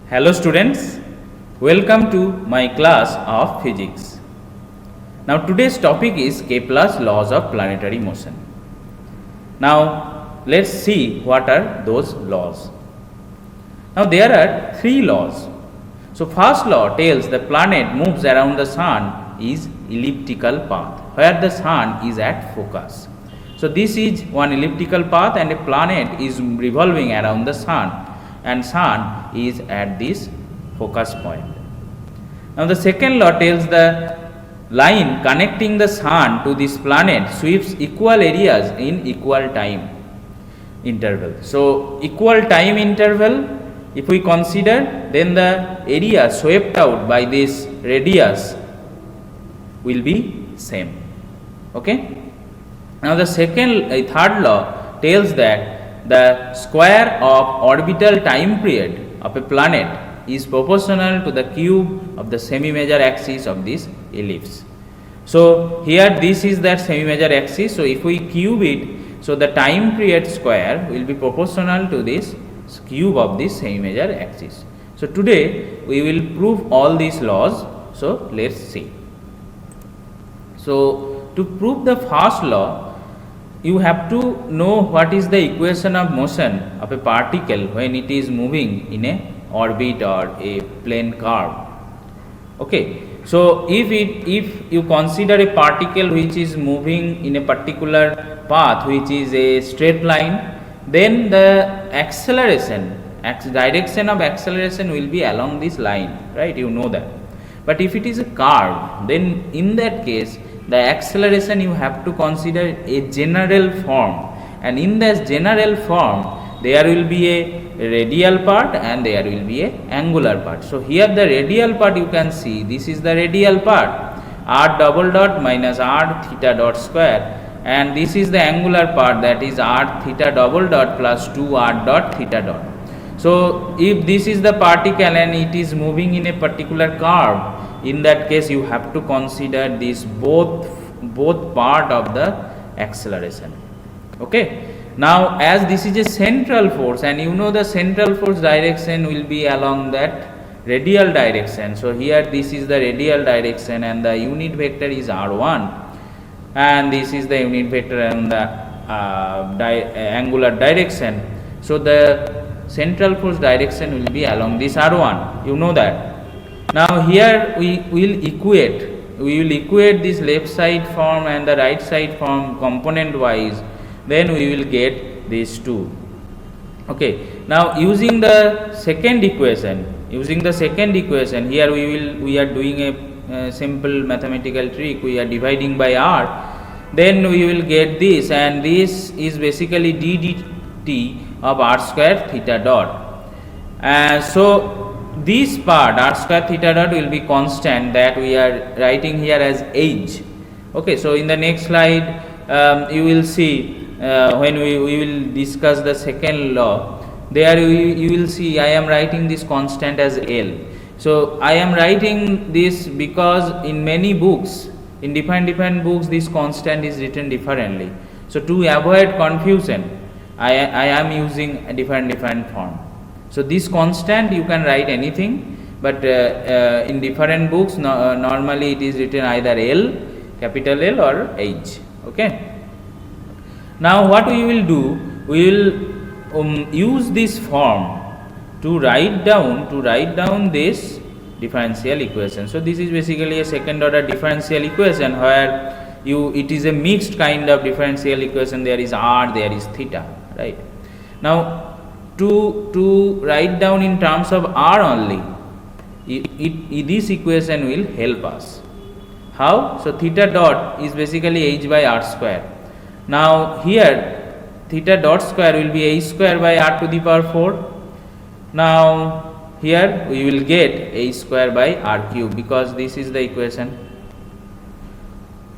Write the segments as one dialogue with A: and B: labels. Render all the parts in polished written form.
A: Hello students, welcome to my class of physics. Now today's topic is Kepler's laws of planetary motion. Now let's see what are those laws. Now there are three laws. So first law tells the planet moves around the sun is elliptical path where the sun is at focus. So this is one elliptical path and a planet is revolving around the sun and sun is at this focus point. Now the second law tells the line connecting the sun to this planet sweeps equal areas in equal time interval. So equal time interval, if we consider, then the area swept out by this radius will be same. Okay. Now the third law tells that the square of orbital time period of a planet is proportional to the cube of the semi-major axis of this ellipse. So here this is that semi-major axis. So if we cube it, so the time period square will be proportional to this cube of this semi-major axis. So today we will prove all these laws. So let's see. So to prove the first law, you have to know what is the equation of motion of a particle when it is moving in a orbit or a plane curve. Okay, so if you consider a particle which is moving in a particular path which is a straight line, then the acceleration, direction of acceleration will be along this line, right? You know that. But if it is a curve, then in that case the acceleration you have to consider a general form, and in this general form there will be a radial part and there will be a angular part. So here the radial part you can see, this is the radial part, r double dot minus r theta dot square, and this is the angular part, that is r theta double dot plus 2 r dot theta dot. So if this is the particle and it is moving in a particular curve, in that case you have to consider this both part of the acceleration. Okay, now as this is a central force and you know the central force direction will be along that radial direction. So here this is the radial direction and the unit vector is r1, and this is the unit vector and the angular direction. So the central force direction will be along this r1, you know that. Now here we will equate this left side form and the right side form component wise, then we will get these two. Okay, now using the second equation, here we are doing a simple mathematical trick. We are dividing by r, then we will get this, and this is basically d dt of r square theta dot. So this part r square theta dot will be constant, that we are writing here as h. Okay, so in the next slide you will see when we will discuss the second law, there you will see I am writing this constant as L. So I am writing this because in many books, in different books, this constant is written differently. So to avoid confusion, I am using a different form. So this constant you can write anything, but in different books normally it is written either L, capital L, or H. Okay. Now what we will do, we will use this form to write down this differential equation. So this is basically a second order differential equation where it is a mixed kind of differential equation. There is r, there is theta, right? Now to write down in terms of r only, this equation will help us. How? So theta dot is basically h by r square. Now here theta dot square will be h square by r to the power 4. Now here we will get h square by r cube, because this is the equation.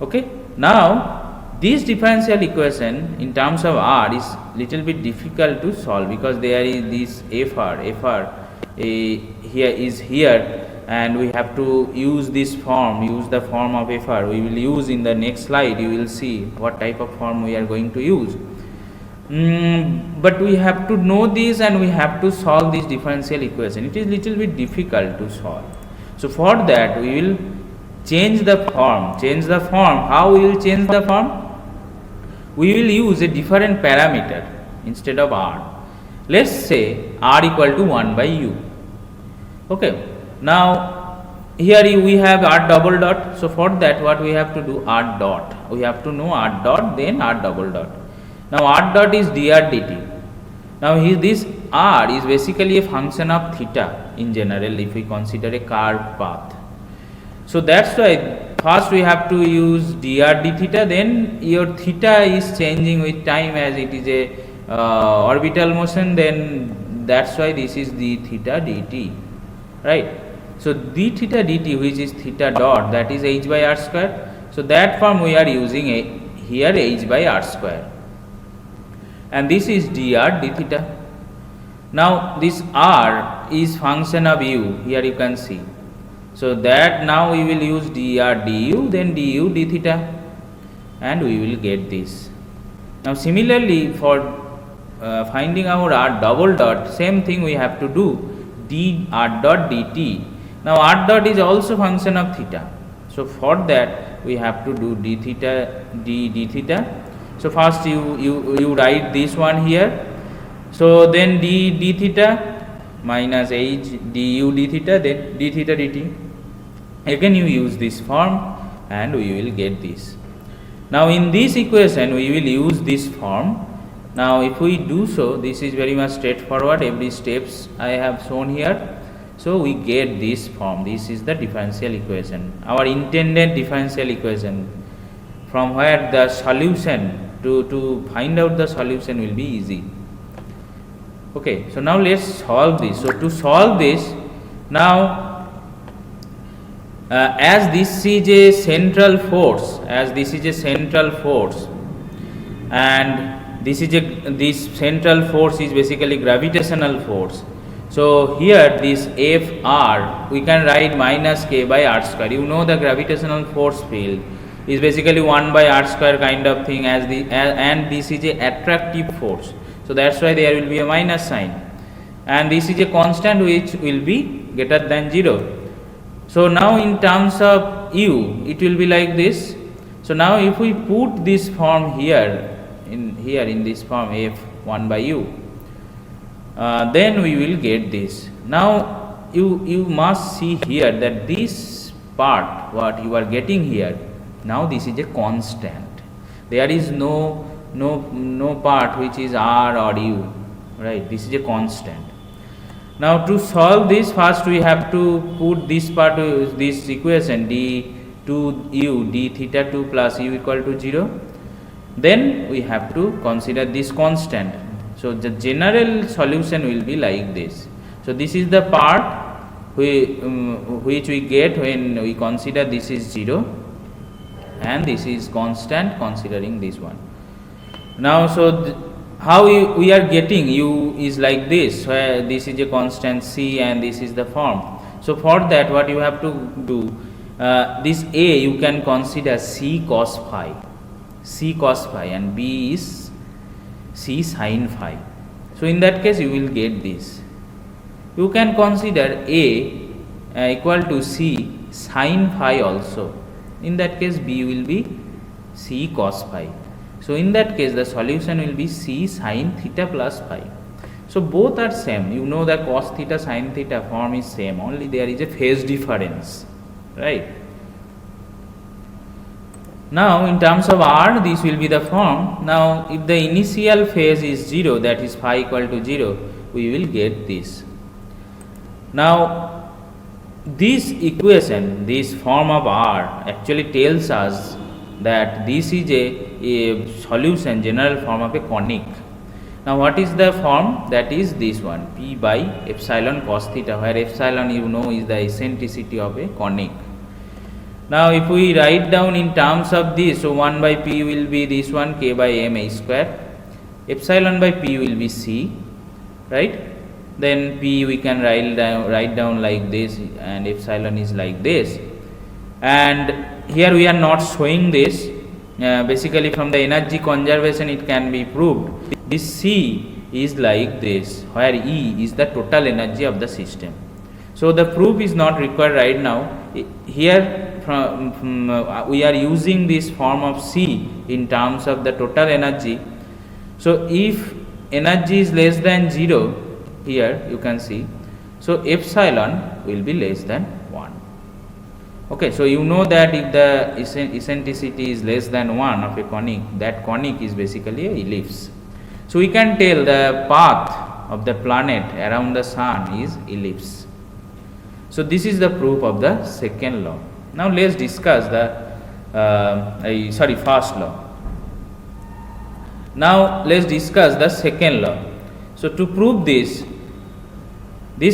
A: Okay. Now this differential equation in terms of r is little bit difficult to solve, because there is this fr here is here, and we have to use this form, use the form of fr. We will use in the next slide, you will see what type of form we are going to use. But we have to know this and we have to solve this differential equation. It is little bit difficult to solve. So for that we will change the form. How we will change the form? We will use a different parameter instead of r. Let's say r equal to 1 by u. Okay. Now here we have r double dot. So for that what we have to do? R dot. We have to know r dot, then r double dot. Now r dot is dr dt. Now this r is basically a function of theta in general if we consider a curved path. So that's why first we have to use dr d theta, then your theta is changing with time as it is a orbital motion, then that's why this is d theta dt, right? So d theta dt, which is theta dot, that is h by r square. So that form we are using here h by r square, and this is dr d theta. Now this r is function of u, here you can see. So that now we will use dr du, then du d theta, and we will get this. Now similarly for finding our r double dot, same thing we have to do, d r dot dt. Now r dot is also function of theta. So for that we have to do d theta d theta. So first you write this one here. So then d theta minus h du d theta, then d theta dt. Again you use this form and we will get this. Now in this equation we will use this form. Now if we do so, this is very much straightforward, every steps I have shown here. So we get this form. This is the differential equation, our intended differential equation, from where the solution to find out the solution will be easy. Okay, so now let's solve this. So to solve this, now as this is a central force, and this central force is basically gravitational force. So here this Fr we can write minus k by r square. You know the gravitational force field is basically 1 by r square kind of thing, and this is a attractive force. So that's why there will be a minus sign, and this is a constant which will be greater than 0. So now in terms of u it will be like this. So now if we put this form here in this form f 1 by u, then we will get this. Now you must see here that this part what you are getting here, now this is a constant. There is no part which is r or u, right? This is a constant. Now to solve this, first we have to put this part, this equation d 2 u d theta 2 plus u equal to 0. Then we have to consider this constant. So the general solution will be like this. So this is the part which we get when we consider this is 0 and this is constant considering this one. Now so how we are getting u is like this, where this is a constant c and this is the form. So for that what you have to do, this a you can consider c cos phi, and b is c sin phi. So in that case you will get this. You can consider a equal to c sin phi also. In that case b will be c cos phi. So in that case the solution will be c sin theta plus phi. So both are same. You know the cos theta sin theta form is same, only there is a phase difference, right? Now in terms of r, this will be the form. Now if the initial phase is 0, that is phi equal to 0, we will get this. Now this equation, this form of r actually tells us that this is a solution, general form of a conic. Now what is the form? That is this one, p by epsilon cos theta, where epsilon you know is the eccentricity of a conic. Now if we write down in terms of this, so 1 by p will be this one, k by m a square, epsilon by p will be c, right? Then p we can write down like this, and epsilon is like this. And here we are not showing this, basically from the energy conservation it can be proved this C is like this, where E is the total energy of the system. So the proof is not required right now. Here we are using this form of C in terms of the total energy. So if energy is less than 0, here you can see, so epsilon will be less than 1. Okay, so you know that if the eccentricity is less than 1 of a conic, that conic is basically a ellipse. So we can tell the path of the planet around the sun is ellipse. So this is the proof of the second law. Now let's discuss the first law. Now let's discuss the second law. So to prove this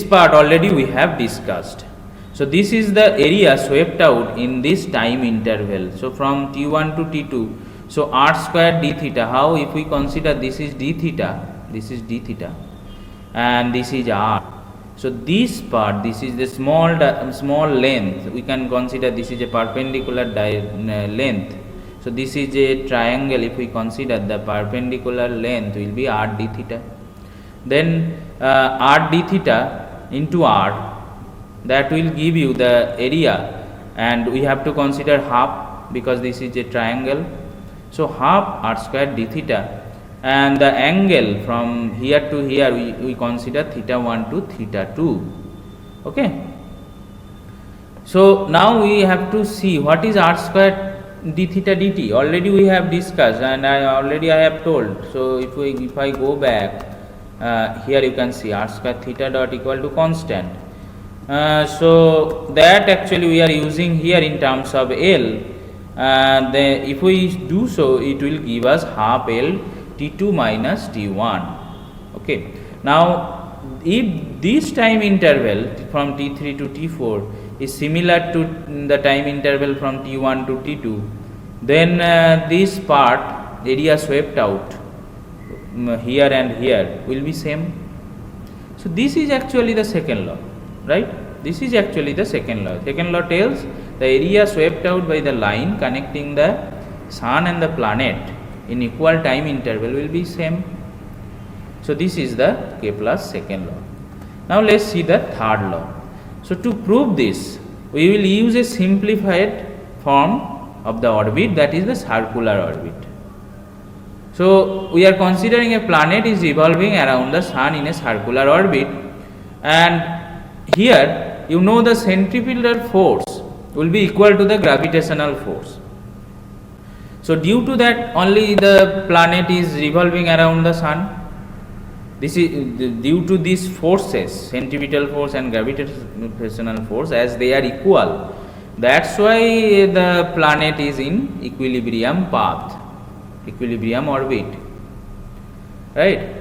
A: part already we have discussed. So this is the area swept out in this time interval. So from T1 to T2. So r square d theta. How if we consider this is d theta, and this is r. So this part, this is the small length. We can consider this is a perpendicular length. So this is a triangle. If we consider the perpendicular length will be r d theta. Then r d theta into r, that will give you the area, and we have to consider half because this is a triangle. So half r square d theta, and the angle from here to here we consider theta 1 to theta 2. Okay. So now we have to see what is r square d theta dt. Already we have discussed, and I have told. So if I go back, here you can see r square theta dot equal to constant. So that actually we are using here in terms of L. If we do so, it will give us half L T2 minus T1. Okay. Now if this time interval from T3 to T4 is similar to the time interval from T1 to T2, then this part area swept out here and here will be same. So this is actually the second law, right? This is actually the second law. Second law tells the area swept out by the line connecting the sun and the planet in equal time interval will be same. So this is the Kepler's second law. Now let's see the third law. So to prove this, we will use a simplified form of the orbit, that is the circular orbit. So we are considering a planet is revolving around the sun in a circular orbit, and here you know the centripetal force will be equal to the gravitational force. So due to that only the planet is revolving around the sun. This is due to these forces, centripetal force and gravitational force, as they are equal. That's why the planet is in equilibrium path, equilibrium orbit, right?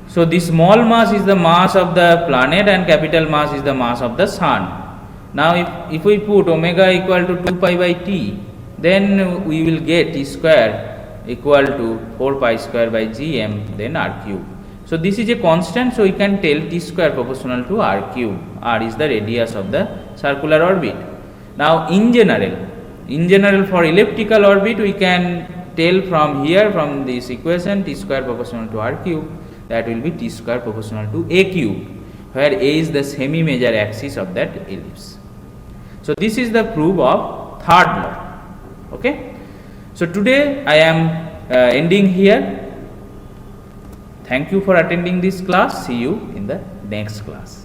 A: So the small mass is the mass of the planet and capital mass is the mass of the sun. Now if we put omega equal to 2 pi by t, then we will get t square equal to 4 pi square by gm, then r cube. So this is a constant, so we can tell t square proportional to r cube. R is the radius of the circular orbit. Now in general for elliptical orbit we can tell from here, from this equation, t square proportional to r cube, that will be t square proportional to a cube, where a is the semi major axis of that ellipse. So this is the proof of third law. Okay. So today I am ending here. Thank you for attending this class. See you in the next class.